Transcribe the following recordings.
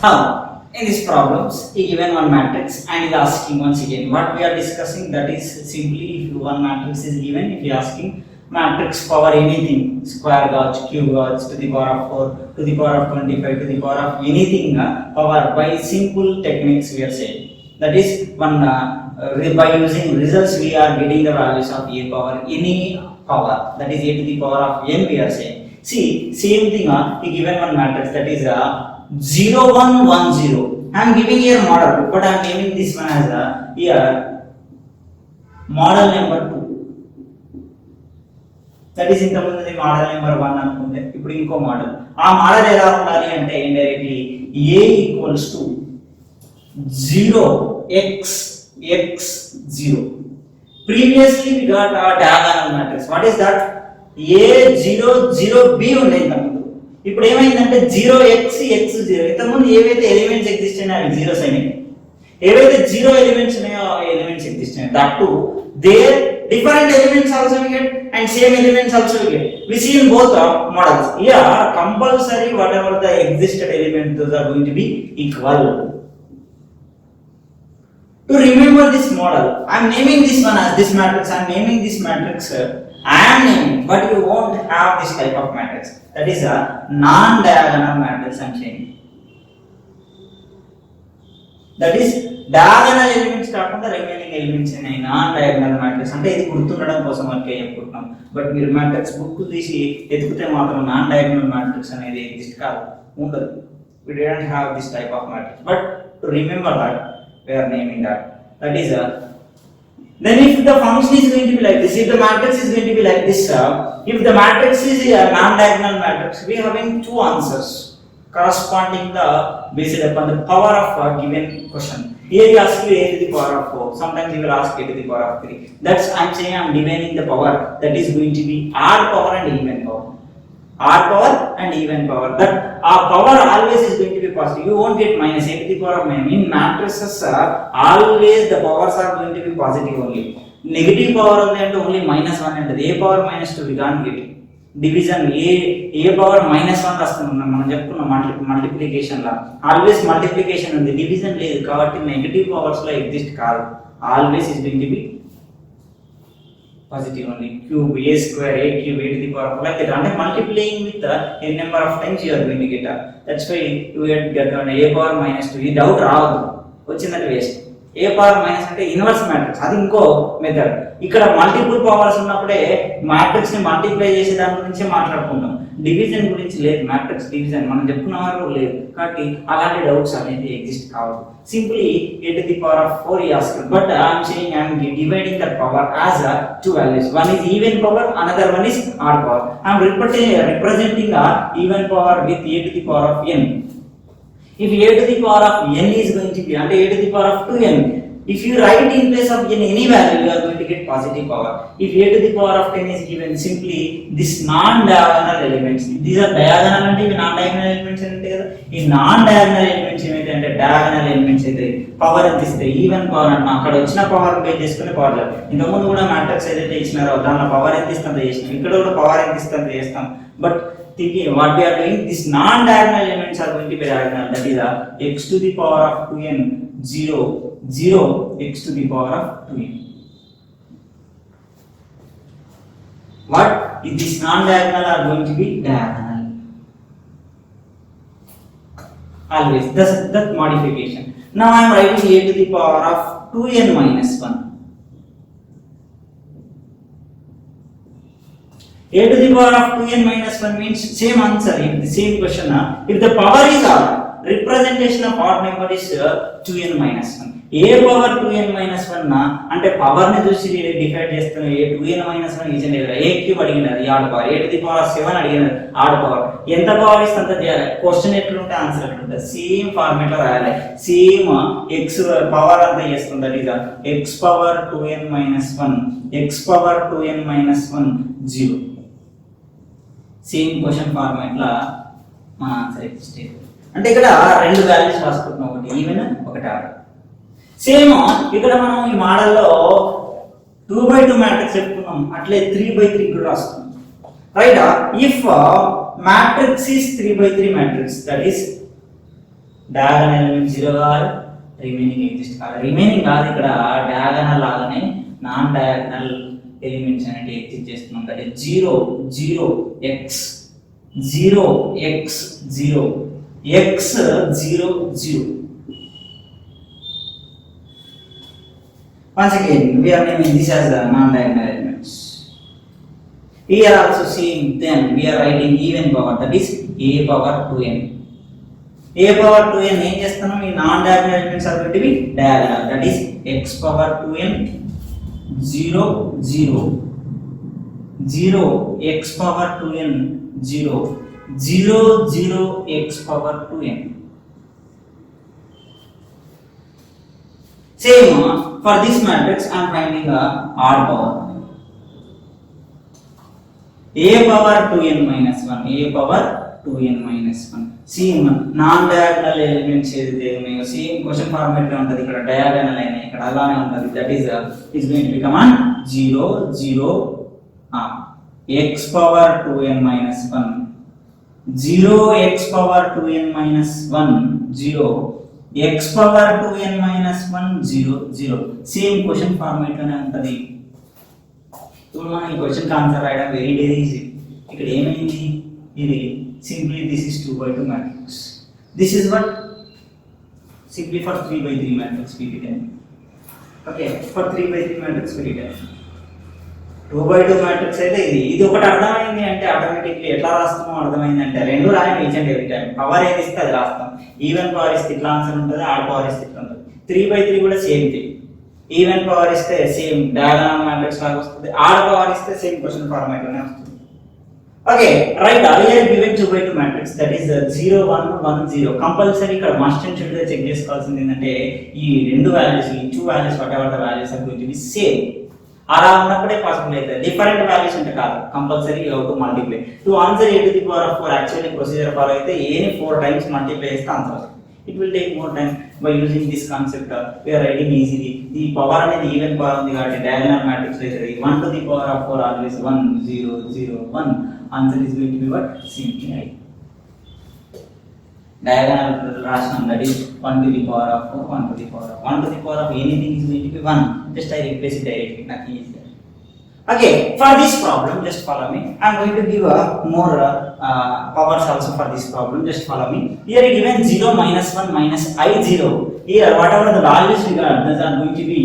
How? In these problems, he given one matrix and is asking once again what we are discussing, that is simply if one matrix is given, if you are asking matrix power anything, square gauge, cube gauge, to the power of 4, to the power of 25, to the power of anything power by simple techniques we are saying. That is one by using results we are getting the values of a power any power, that is a to the power of n we are saying. See, same thing he given one matrix, that is 0 1 1 0. I am giving here model, but I am naming this one as here model number 2. That is ఇంత ముందు model number 1 అనుకుంటే ఇప్పుడు ఇంకో model. ఆ model ఎలా ఉండాలి అంటే indirectly a equals to 0 x x 0. Previously we got a diagonal matrix. What is that? a 0 0 b ఉండే ఇంత ముందు. ఇప్పుడు ఏమైందంటే 0x x 0. ఇంత ముందు ఏవైతే ఎలిమెంట్స్ ఎగ్జిస్ట్ అయినాయో అవి జీరోస్ అయినాయి. ఏవైతే జీరో ఎలిమెంట్స్ ఉన్నాయో ఆ ఎలిమెంట్స్ ఎగ్జిస్ట్ అయినాయి. That to their different elements also we get and same elements also we get. We see in both models. Here compulsory whatever the existed element, those are going to be equal. To remember this model, I am naming this one as this matrix. I am naming this matrix. I am naming, but you won't have this type of matrix. That is a non-diagonal matrix. I am saying. That is diagonal elements కాకుండా remaining elements అనేవి non diagonal matrix. అంటే ఇది గుర్తుండడం కోసం మనకి చెప్పుకుంటున్నాం. But మీరు matrix book తీసి ఎతికితే మాత్రం నాన్ డయాగనల్ మ్యాట్రిక్స్ అనేది ఎగ్జిస్ట్ కాదు, ఉండదు. We didn't have this type of matrix, but to remember that we are naming that. That is then if the function is going to be like this, if the matrix is going to be like this, if the matrix is a non diagonal matrix, we are having two answers corresponding the based upon the power of a given question. Here you ask you a to the power of 4. Sometimes you will ask a to the power of 3. That's I am saying I am dividing the power. That is going to be odd power and even power. Odd power and even power. That our power always is going to be positive. You won't get minus a to the power of minus. In matrices always the powers are going to be positive only. Negative power only and only minus 1 and a power minus 2 we can't get. Division a power minus 1 రాస్తున్నాం మనం చెప్పుకున్నాం multiplication లా. Always multiplication ఉంది, division లేదు కాబట్టి negative powers లో exist కాదు. Always is going to B positive only. Cube a square a cube a to the power of like that. అంటే multiplying with n number of times you are going to get. That's why you get a power minus 2. ఈ doubt రావద్దు, వచ్చిందంటే waste. a power minus అంటే inverse matrix, అది ఇంకో method. ఇక్కడ multiple powers ఉన్నప్పుడే matrix ని మల్టిప్లై చేసే దాని గురించి మాట్లాడుకుంటాం. డివిజన్ గురించి లేదు, మ్యాట్రిక్స్ డివిజన్ మనం చెప్పుకున్న వారు లేదు. కాబట్టి అలాంటి డౌట్స్ అనేది ఎగ్జిస్ట్ కావద్దు. Simply a to the power of 4 is asked, but I am saying I am dividing that power as two values. One is even power, another one is odd power. I am representing a even power with a to the power of n. If a to the power of n is going to be and a to the power of 2n, if you write in place of n any value, you are going to get positive power. If a to the power of 10 is given, simply this non-diagonal elements, these are diagonal అంటే ఇవి non-diagonal elements అంటే కదా. ఈ non-diagonal elements ఏమైతే అంటే diagonal elements అయితే power ఎంత ఇస్తాయి, ఈవెన్ పవర్ అంటే అక్కడ వచ్చిన పవర్ బేస్ చేసుకుని పవర్ లేదు. ఇంతకుముందు కూడా మ్యాట్రిక్స్ ఏదైతే ఇచ్చినారో దానిలో పవర్ ఎంత ఇస్తుందో చేసినాం, ఇక్కడ కూడా పవర్ ఎంత ఇస్తుందో చేస్తాం. But thinking what we are doing, these non-diagonal elements are going to be diagonal. That is x to the power of 2n 0 0 x to the power of 2n. What if these non-diagonal are going to be diagonal? Always that modification. Now I am writing a to the power of 2n minus 1. A to the power of 2n minus 1 means same answer. If the same question, if the power is odd, representation of odd number is 2n minus 1. A power 2n minus 1 అంటే power ని చూసి defied చేస్తున్నా. a 2n minus 1 is అంటే a cube అడిగినది odd power, a to the power of 7 అడిగినది odd power. ఎంత power ఇస్తే అంత చేయాలి. క్వశ్చన్ ఎట్లుంటే ఆన్సర్ ఎట్లుంటుంది, సేమ్ ఫార్మాట్ లో రాయాలి. సేమ్ x పవర్ అంతా చేస్తుంది. That is x power 2n minus 1 x power 2n minus 1 0. Same question format లా మన ఆన్సర్ ఎగ్జిస్ట్. అంటే ఇక్కడ రెండు వాల్యూస్ రాసుకుంటున్నాం, ఒకటి ఈవెన్ ఒకటి ఆడ్. సేమ్ ఇక్కడ మనం ఈ మోడల్లో 2/2 మ్యాట్రిక్స్ చెప్పుకున్నాం, అట్లే 3/3 కూడా రాస్తున్నాం. Right? If matrix is 3/3 matrix, that is diagonal element 0 కావాలి, రిమైనింగ్ ఎగ్జిస్ట్ కావాలి. రిమైనింగ్ కాదు, ఇక్కడ డయాగనల్ లాగానే నాన్ డయాగనల్ ఎలిమెంట్స్ అనేది ఎగ్జిస్ట్ చేస్తున్నాం. అంటే 0 0 x 0 x 0 x 0 0. Once again, we are naming this as the non-diagonal elements. Here also same, then we are writing even power, that is a power 2n. A power 2n ఏం చేస్తున్నాం, ఈ non-diagonal elements are going to be diagonal, that is x power 2n 0 0 0 x power 2n 0 0 0 x power 2n. Same for this matrix, I am finding a odd power. A power 2n minus 1, a power 2n minus 1. Same non-diagonal elements ఏదైతే ఉన్నాయో same question format లో ఉంటుంది. ఇక్కడ diagonal అయినా ఇక్కడ అలానే ఉంటుంది. That is going to become 0 0 x power 2n minus 1 0 x power 2n minus 1 0 x power 2n minus 1 0 0. Same question format లోనే ఉంటుంది. ఇప్పుడు మనం ఈ క్వశ్చన్ ఆన్సర్ రాయడం వెరీ ఈజీ. ఇక్కడ ఏమైంది, ఇది simply this is 2/2 matrix. This is what simply for 3/3 matrix we can. Okay, for 3/3 matrix we can. 2/2 matrix అయితే ఇది ఒకటి అర్థమైంది అంటే ఆటోమేటిక్లీ ఎట్లా రాస్తామో అర్థమైంది అంటే రెండు రాయం each and every time. Power ఏది ఇస్తే అది రాస్తాం. ఈవెన్ పవర్ ఇస్తే ఇట్లా ఆన్సర్ ఉంటుంది, ఆడ్ పవర్ ఇస్తే ఇట్లా ఉంటుంది. 3/3 కూడా సేమ్ థింగ్. ఈవెన్ పవర్ ఇస్తే సేమ్ డయాగనల్ మ్యాట్రిక్స్ లాగా వస్తుంది, ఆడ్ పవర్ ఇస్తే సేమ్ క్వశ్చన్ ఫార్మాట్ లోనే వస్తుంది. Okay, right. Earlier given 2/2 matrix, that is 0 1 1 0. Compulsory ఇక్కడ మస్ట్ అండ్ షుడ్ గా చెక్ చేసుకోవాల్సింది ఏంటంటే ఈ రెండు వాల్యూస్, ఈ two values whatever the values are going to be same. అలా ఉన్నప్పుడే పాసిబుల్ అవుతుంది. డిఫరెంట్ వాల్యూస్ అంటే కాదు, compulsory you have to multiply to answer a to the power of 4. Actually procedure follow అయితే a ని 4 times multiply చేస్తే answer వస్తుంది. It will take more time. By using this concept, we are writing easily. The power అనేది even power ఉంది కాబట్టి diagonal matrix అయితే 1 to the power of 4 always 1 0 0 1. Answer is going to be what? Simply I. Diagonal రాసినాం, that is 1 to the power of 4 1 to the power of 1 to the power of anything is going to be 1. Just I replace it directly, nothing is there. Okay, for this problem just follow me. I am going to give more powers also for this problem. Just follow me. Here given 0 minus 1 minus I 0. Here whatever the values we got, those are going to be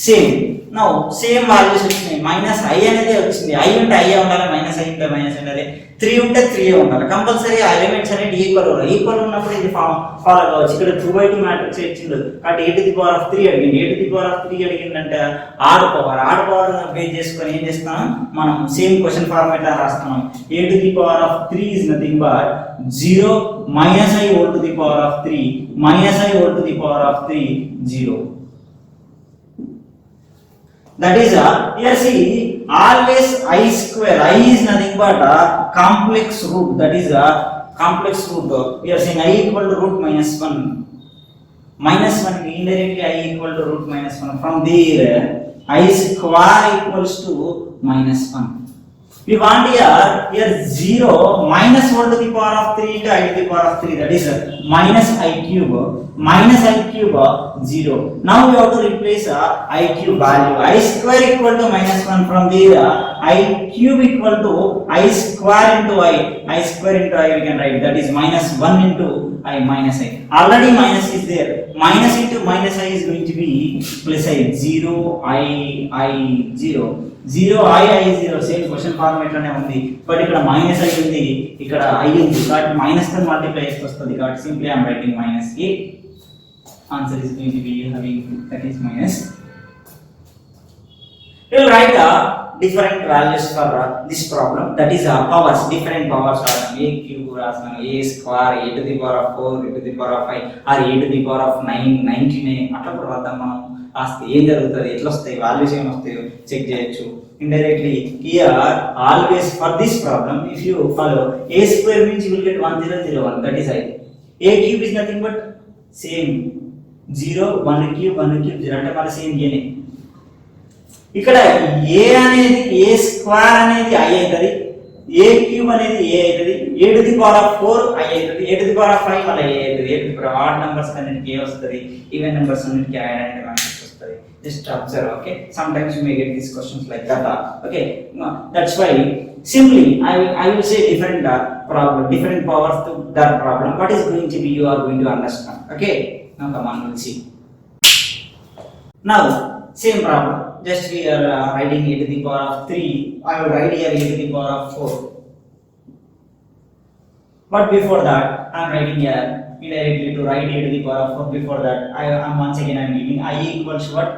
same. Now same values వచ్చినాయి. Minus I అనేది వచ్చింది. I ఉంటే I ఉండాలి, minus I ఉంటే minus ఉండాలి, 3 ఉంటే 3 ఉండాలి. Compulsory ఆ ఎలిమెంట్స్ అనేది ఈక్వల్ ఉన్నప్పుడు ఇది ఫాలో కావచ్చు. ఇక్కడ 2/2 మ్యాట్రిక్స్ ఇచ్చిండు కాబట్టి a to the power of 3 అడిగింది. a to the power of 3 అడిగిందంటే ఆడ్ పవర్ బేస్ చేసుకొని ఏం చేస్తాం, మనం సేమ్ క్వశ్చన్ ఫార్మాట్ లా రాస్తున్నాం. a to the power of 3 is nothing but 0 minus I whole to the power of 3 minus I whole to the power of 3 0. That is here see always I square, I is nothing but a complex root, that is a complex root. We are saying I equal to root minus 1 indirectly I equal to root minus 1. From there I square equals to minus 1. We want here 0 minus 1 to the power of 3 into I to the power of 3, that is minus I cube 0. Now we have to replace I cube value. I square equal to minus 1. From there I cube equal to I square into I square into I we can write, that is minus 1 into I minus I. Already minus is there. Minus into minus I is going to be plus I. 0 I 0 0 I 0. Same question format లోనే ఉంది, but ఇక్కడ minus I ఉంది, ఇక్కడ I ఉంది కాబట్టి minus తో multiply చేస్తే వస్తుంది కాబట్టి simply I am writing minus a. Answer is going to be having, that is minus. We will write different values for this problem, that is powers, different powers are a cube rasana, a square, a to the power of 4, a to the power of 5 or a to the power of 9 99 అట్లా కూడా రాద్దాం. మనం రాస్తే ఏం జరుగుతుంది, ఎట్లా వస్తాయి values ఏం వస్తాయో చెక్ చేయొచ్చు indirectly. Here always for this problem if you follow a square means you will get 1001, that is I. A cube is nothing but same 0 1 cube 0 అంటే మన సేమ్ a నే. ఇక్కడ a అనేది a స్క్వేర్ అనేది I అవుతుంది, a cube అనేది a అవుతుంది, a to the power of 4 i అవుతుంది, a to the power of 5 మళ్ళీ a అవుతుంది, a to the power of odd numbers అన్నిటికి a వస్తుంది, ఈవెన్ నెంబర్స్ అన్నిటికి యాడ్ అంటే మనకి వస్తుంది. Just observe, okay? Sometimes you may get these questions like that, okay? That's why simply I will say different problem, different powers to that problem. What is going to be you are going to understand, okay? Now come on, we'll see. Now same problem, just we are writing a to the power of 3. I will write here a to the power of 4. But before that I am writing here indirectly to write a to the power of 4. Before that I am once again I am giving I equals what?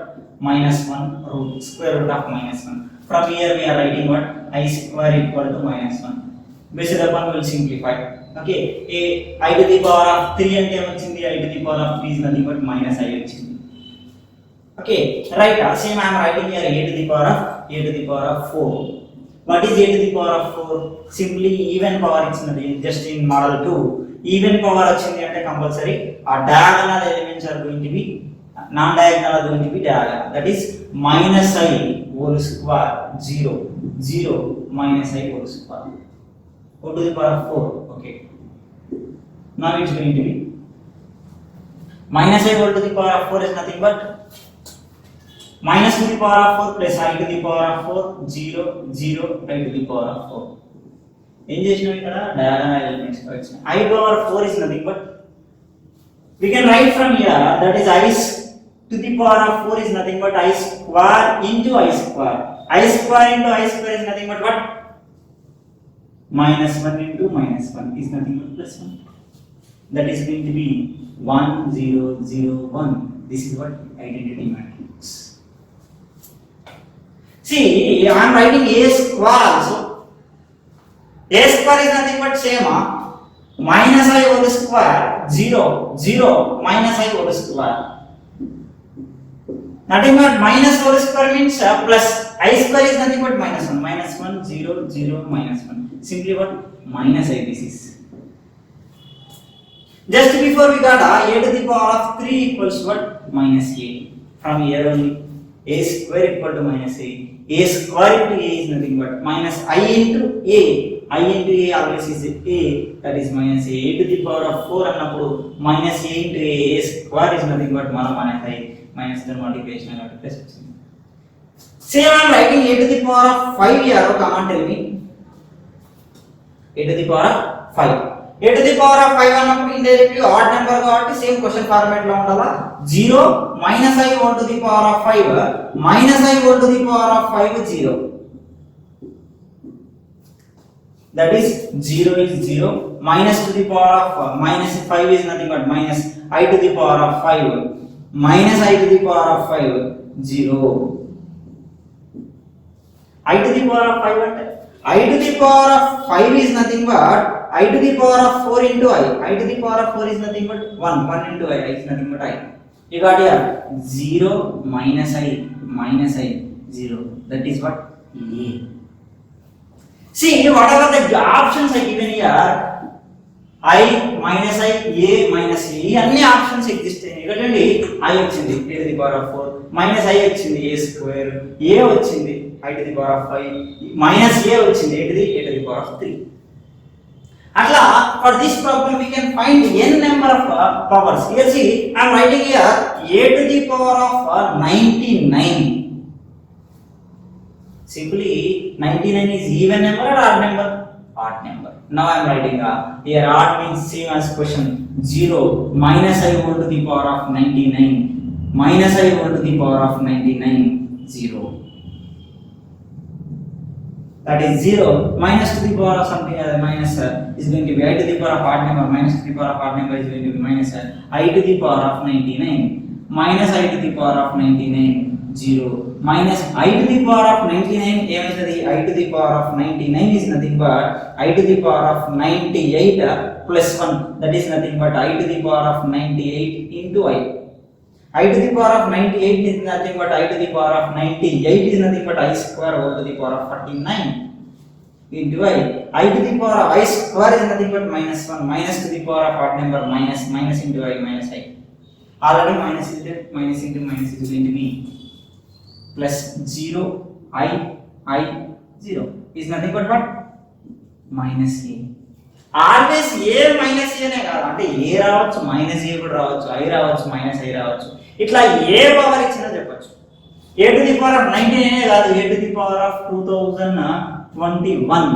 Minus 1 root square root of minus 1. From here we are writing what? I square equal to minus 1. Based upon we will simplify. Okay, I to the power of 3 ante vachindi, I to the power of 3 is nothing but minus I vachindi. Okay, right, same I am writing here a to the power of 4. What is a to the power of 4? Simply even power ichindi, just in model 2 even power vachindi ante compulsory our diagonal elements are going to be non-diagonal are going to be diagonal, that is minus I whole square 0 0 minus I whole square go to the power of 4. Okay, now it's going to be minus I whole to the power of 4 is nothing but minus to the power of 4 plus I to the power of 4 0 0 I to the power of 4. ఏం చేసినాం ఇక్కడ diagonal elements వచ్చినాయి. I power 4 is nothing but we can write from here, that is I to the power of 4 is nothing but I square into I square. I square into I square is nothing but what? Minus 1 into minus 1 is nothing but plus 1. That is going to be 1 0 0 1. This is what identity matrix. See, I am writing a square also. A square is nothing but same minus I whole square 0 0 minus I whole square. Nothing but minus whole square means plus I square is nothing but minus 1 0 0 minus 1. Simply what? Minus I, this is. Just before we got a to the power of 3 equals what? Minus a. From here only a square equal to minus a square into a is nothing but minus I into a. I into a always is a, that is minus a to the power of 4 అన్నప్పుడు minus a into a square is nothing but minus I minus the multiplication and plus వచ్చింది. Same I am writing a to the power of 5 here. Come on, tell me. A to the power of 5. A to the power of 5 అన్నప్పుడు indirectly odd number కాబట్టి same question format లో ఉండాలా. 0 minus I whole to the power of 5 minus I whole to the power of 5 0. That is 0 is 0 minus to the power of minus 5 is nothing but minus I to the power of 5 minus I to the power of 5 0. I to the power of 5 అంటే I to the power of 5 is nothing but I to the power of 4 into I to the power of 4 is nothing but 1 into I is nothing but I. You got here 0 minus I 0, that is what? A. See, whatever the options are given here, I minus I, A minus A, అన్ని options exist అయినాయి. ఎందుకంటే I వచ్చింది a to the power of 4, minus I వచ్చింది a square, A వచ్చింది I to the power of 5, minus A వచ్చింది a to the power of 3. అట్లా for this problem we can find n number of powers. Here see, I am writing here a to the power of 99. Simply 99 is even number or odd number? Odd number. Now I am writing here odd means same as question 0 minus I whole to the power of 99 minus I whole to the power of 99 0. That is 0 minus to the power of something minus is going to be I to the power of odd number minus to the power of odd number is going to be minus I to the power of 99 minus I to the power of 99 0 minus I to the power of 99 ఏమైతది I to the power of 99 is nothing but I to the power of 98 plus 1, that is nothing but I to the power of 98 into I to the power of 98 is nothing but I to the power of 98 is nothing but I square whole to the power of 49 into I to the power of I square is nothing but minus 1 minus to the power of odd number minus into I minus I. Already minus is there, minus into minus is going to be plus 0 I 0 is nothing but what? Minus a. Always a minus ఏనే కాదు, అంటే ఏ రావచ్చు, minus ఏ కూడా రావచ్చు, I రావచ్చు, minus I రావచ్చు, ఇట్లా ఏ power ఇచ్చినా చెప్పచ్చు. A to the power of 19 కాదు, a to the power of 2021.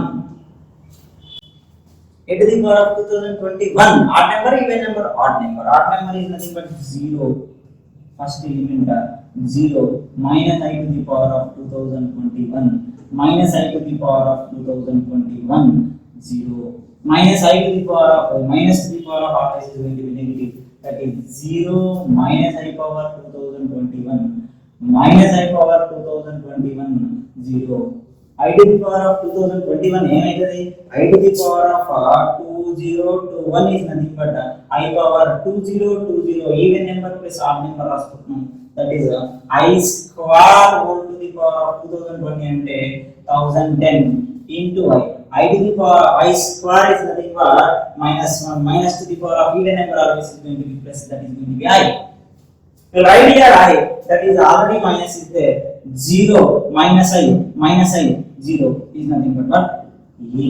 A to the power of 2021. Odd number, even number, odd number. Odd number is nothing but 0. First element 0 minus I to the power of 2021 minus I to the power of 2021 0 minus I to the power of minus to the power of always is going to be negative. That is 0 minus I power 2021 minus I power 2021 0. I to the power of 2021 ఏమైతది? I to the power of 2021 is nothing but I power 2020 even number plus odd number రాసుకుంటున్నాం. That is I square whole to the power of 2020 అంటే 1010 into I. I to the power I square is nothing but minus 1 minus to the power of even number always is going to be plus, that is going to be I. Well, right here I, that is already minus is there. 0 minus I 0 is nothing but what? A.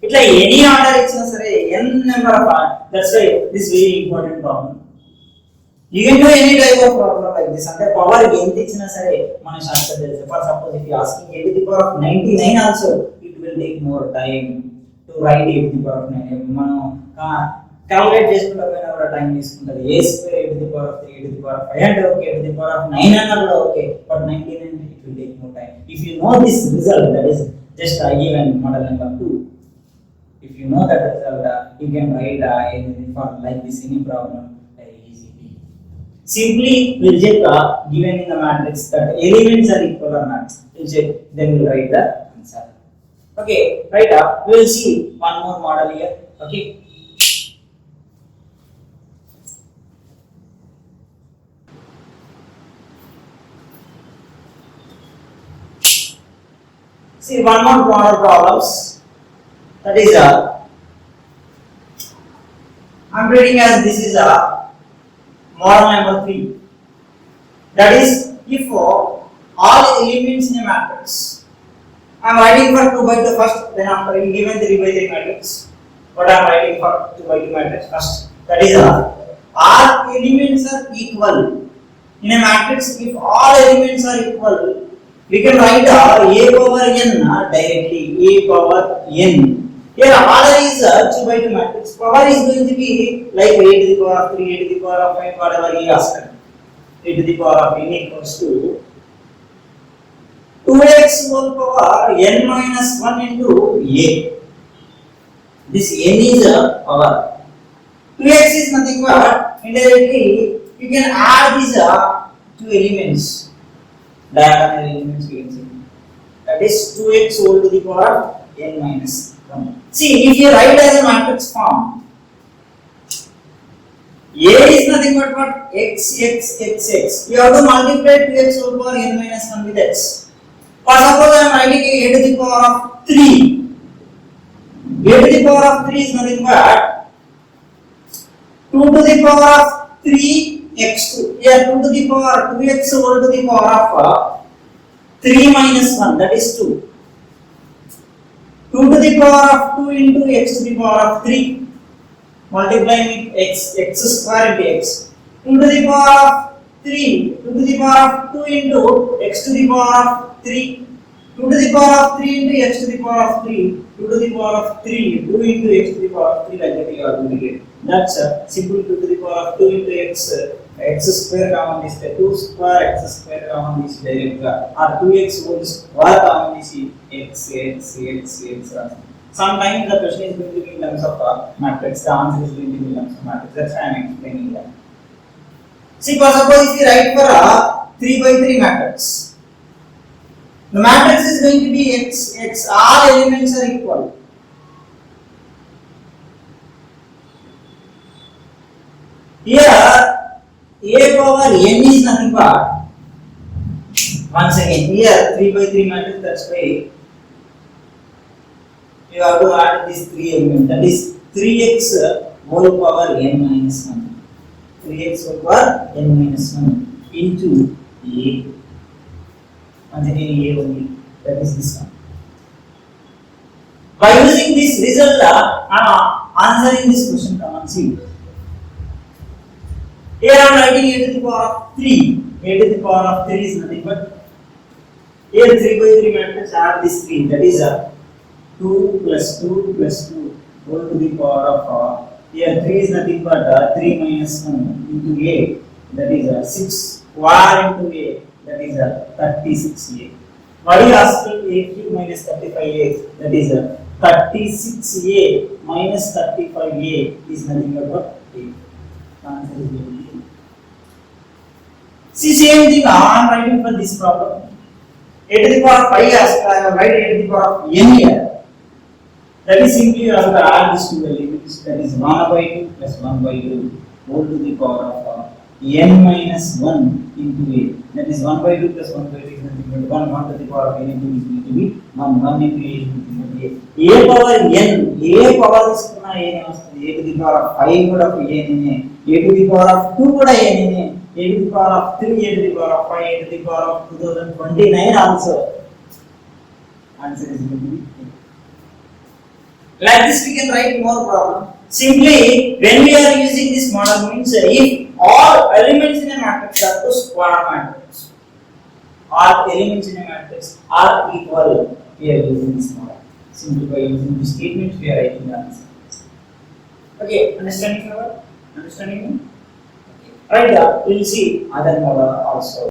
ఇట్లా any order ఇచ్చినా సరే n number of, that's why this very important problem. You can do any type of problem like this. అంటే power ఎంత ఇచ్చినా సరే మన శాస్త్రం తెలుసు. For suppose if you asking A to the power of 99 also it will take more time to write A to the power of 9. మనం calculate చేసుకుంటా పోయినా కూడా టైం తీసుకుంటది. A square A to the power of 3 A to the power of 5 అంటే okay, A to the power of 9 అన్నా కూడా okay, but 99 it will take more time. If you know this result, that is just given model number 2. If you know that result, you can write anything for like this any problem very easily. Simply we'll check given in the matrix that elements are equal or not. We'll check, then we'll write the answer. Okay, right up. We'll see one more model here. Okay. See one more model problems. That is I'm reading as this is model number 3. That is if all elements in a matrix, I am writing for 2 by 2 first, then after given 3 by 3 matrix, what I am writing for 2 by 2 matrix first. That is all elements are equal in a matrix. If all elements are equal, we can write a power n directly, a power n. Here order is 2 by 2 matrix. Power is going to be like a to the power of 3, a to the power of 5, whatever he asked. A to the power of n equals to 2x whole power n minus 1 into a. This n is a power. 2x is nothing but indirectly you can add these two elements. Diagonal elements we can see. That is 2x whole to the power of n minus 1. See, if you write as a matrix form, A is nothing but what? X, x, x, x. You have to multiply 2x whole power n minus 1 with x. For suppose I am writing a to the power of 3. A to the power of 3 is nothing but 2 to the power of 3x2. Here 2 to the power 2x whole to the power of 3 minus 1, that is 2. 2 to the power of 2 into x to the power of 3. Multiplying with x, x square into x. 2 to the power of 3, 2 to the power of 2 into x to the power of 3. 2 to the power of 3 into x to the power of 3. 2 to the power of 3, 2 into x to the power of 3, like that you are going to get. That's simple. 2 to the power of 2 into x, x square common is 2 square x square common is direct, or 2x whole square common is x. Sometimes the question is going to be in terms of matrix, the answer is going to be in terms of matrix. That's why I am explaining that. See, for suppose if you write for a 3 by 3 matrix, the matrix is going to be x, x, all elements are equal. Here, a power n is nothing but, once again, here 3 by 3 matrix, that's why you have to add these 3 elements, that is 3x whole power n minus 1. 3x whole power n minus 1 into a. Once again, a only, that is this one. By using this result, I am answering this question. Come on, see. Here I am writing a to the power of 3. A to the power of 3 is nothing but here 3 by 3 matrix add this 3. That is a 2 plus 2 plus 2 whole to the power of here 3 is nothing but 3 minus 1 into a. That is a 6 square into a. That is a 36a. What is asking a cube minus 35a? That is a 36a minus 35a is nothing but what? A. Answer is A. See, same thing I am writing for this problem. A to the power of 5 I have write a to the power of n here. That is simply you have to add these two elements. That is 1 by 2 plus 1 by 2 whole to the power of n minus 1 into a. That is 1 by 2 plus 1 by 2 is nothing but 1 to the power of n into is going to be 1. 1 into a is going to be a power n. A power is a to the power of 5 కూడా a to the power of 2 కూడా a to the power of 3, a to the power of 5, a to the power of 2029 also. Answer is going to be A. Like this we can write more problem. Simply when we are using this model means if all elements in a matrix are to square matrix, all elements in a matrix are equal, we are using this model. Simply by using this statement we are writing the answer. Okay, understanding? Understanding? Right, we will see other model also.